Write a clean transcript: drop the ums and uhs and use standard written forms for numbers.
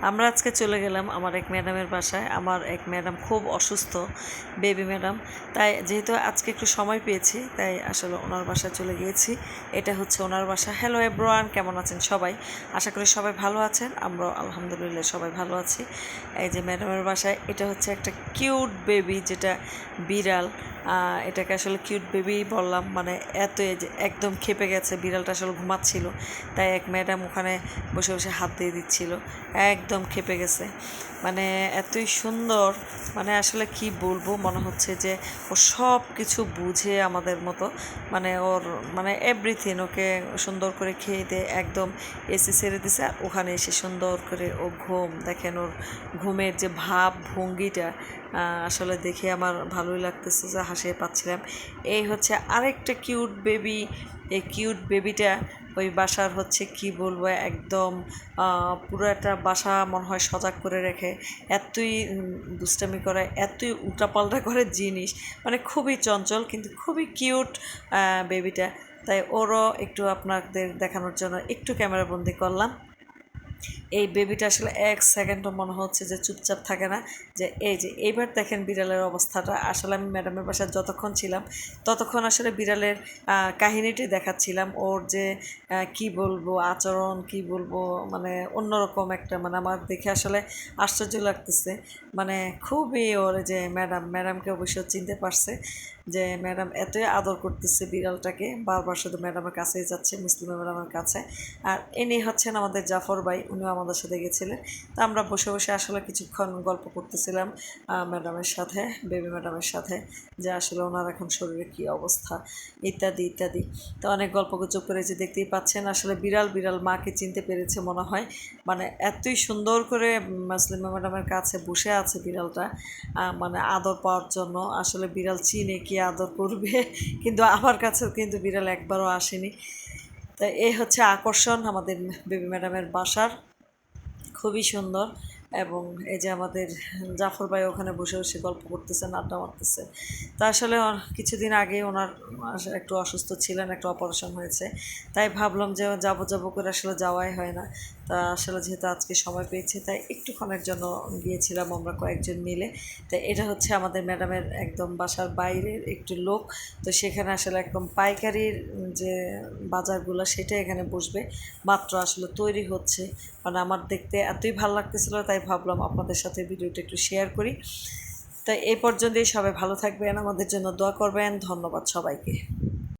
আমরা আজকে চলে গেলাম আমার এক ম্যাডামের বাসায়। আমার এক ম্যাডাম খুব অসুস্থ, বেবি ম্যাডাম। তাই যেহেতু আজকে একটু সময় পেয়েছি, তাই আসলে ওনার বাসায় চলে গিয়েছি। এটা হচ্ছে ওনার বাসা। হ্যালো এভরিওয়ান, কেমন আছেন সবাই? আশা করি সবাই ভালো আছেন। আমরা আলহামদুলিল্লাহ সবাই ভালো আছি। এই যে ম্যাডামের বাসায়, এটা হচ্ছে একটা কিউট বেবি, যেটা বিড়াল। এটাকে আসলে কিউট বেবি বললাম, মানে এত এই যে একদম খেপে গেছে। বিড়ালটা আসলে ঘুমাচ্ছিল, তাই এক ম্যাডাম ওখানে বসে বসে হাত দিয়ে দিচ্ছিল। একদম খেপে গেছে, মানে এতই সুন্দর, মানে আসলে কি বলবো, মনে হচ্ছে যে ও সব কিছু বুঝে আমাদের মতো। মানে ওর মানে এভরিথিং ওকে সুন্দর করে খেয়ে দিয়ে একদম এসি ছেড়ে দিছে। ওখানে এসে সুন্দর করে ও ঘুম, দেখেন ওর ঘুমের যে ভাব ভঙ্গিটা আসলে দেখে আমার ভালোই লাগতেছে, যে হাসিয়ে পাচ্ছিলাম। এই হচ্ছে আরেকটা কিউট বেবি। এই কিউট বেবিটা ওই বাসার হচ্ছে কি বলবো, একদম পুরো একটা বাসা মনে হয় সজাগ করে রেখে। এতই দুষ্টামি করে, এতই উল্টাপাল্টা করে জিনিস, মানে খুবই চঞ্চল কিন্তু খুবই কিউট বেবিটা। তাই ওরও একটু আপনাদের দেখানোর জন্য একটু ক্যামেরাবন্দি করলাম। এই বেবিটা আসলে এক সেকেন্ডও মনে হচ্ছে যে চুপচাপ থাকে না। যে এই যে এইবার দেখেন বিড়ালের অবস্থাটা। আসলে আমি ম্যাডামের বাসায় যতক্ষণ ছিলাম ততক্ষণ আসলে বিড়ালের কাহিনীটি দেখাচ্ছিলাম। ওর যে কি বলবো আচরণ, কি বলবো, মানে অন্যরকম একটা, মানে আমার দেখে আসলে আশ্চর্য লাগতেছে। মানে খুবই ওর যে ম্যাডামকে অবশ্য চিনতে পারছে, যে ম্যাডাম এতই আদর করতেছে বিড়ালটাকে, বারবার শুধু ম্যাডামের কাছেই যাচ্ছে, মুসলিমা ম্যাডামের কাছে। আর ইনি হচ্ছেন আমাদের জাফর ভাই, উনিও আমাদের সাথে গেছিলেন। তো আমরা বসে বসে আসলে কিছুক্ষণ গল্প করতেছিলাম ম্যাডামের সাথে, বেবি ম্যাডামের সাথে, যে আসলে ওনার এখন শরীরে কী অবস্থা, ইত্যাদি ইত্যাদি। তো অনেক গল্পগুজব করে, যে দেখতেই পাচ্ছেন আসলে বিড়াল মাকে চিনতে পেরেছে মনে হয়। মানে এতই সুন্দর করে মুসলিমা ম্যাডামের কাছে বসে আছে বিড়ালটা, মানে আদর পাওয়ার জন্য। আসলে বিড়াল চিনে কি আদর করবে, কিন্তু আমার কাছে কিন্তু বিড়াল একবারও আসেনি। তো এই হচ্ছে আকর্ষণ আমাদের বেবি ম্যাডামের বাসার, খুবই সুন্দর। এবং এই যে আমাদের জাফর ভাই ওখানে বসে বসে গল্প করতেছেন, আড্ডা মারতেছে। তা আসলে কিছুদিন আগে ওনার একটু অসুস্থ ছিলেন, একটা অপারেশন হয়েছে। তাই ভাবলাম যে যাবো করে আসলে যাওয়াই হয় না। তা আসলে যেহেতু আজকে সময় পেয়েছি, তাই একটুক্ষণের জন্য গিয়েছিলাম আমরা কয়েকজন মিলে। তো এটা হচ্ছে আমাদের ম্যাডামের একদম বাসার বাইরের একটু লোক। তো সেখানে আসলে একদম পাইকারির যে বাজারগুলো, সেটা এখানে বসবে, মাত্র আসলে তৈরি হচ্ছে। মানে আমার দেখতে এতই ভালো লাগতেছিল, তাই ভাবলাম আপনাদের সাথে ভিডিওটা একটু শেয়ার করি। তাই এই পর্যন্তই, সবাই ভালো থাকবেন, আমাদের জন্য দোয়া করবেন। ধন্যবাদ সবাইকে।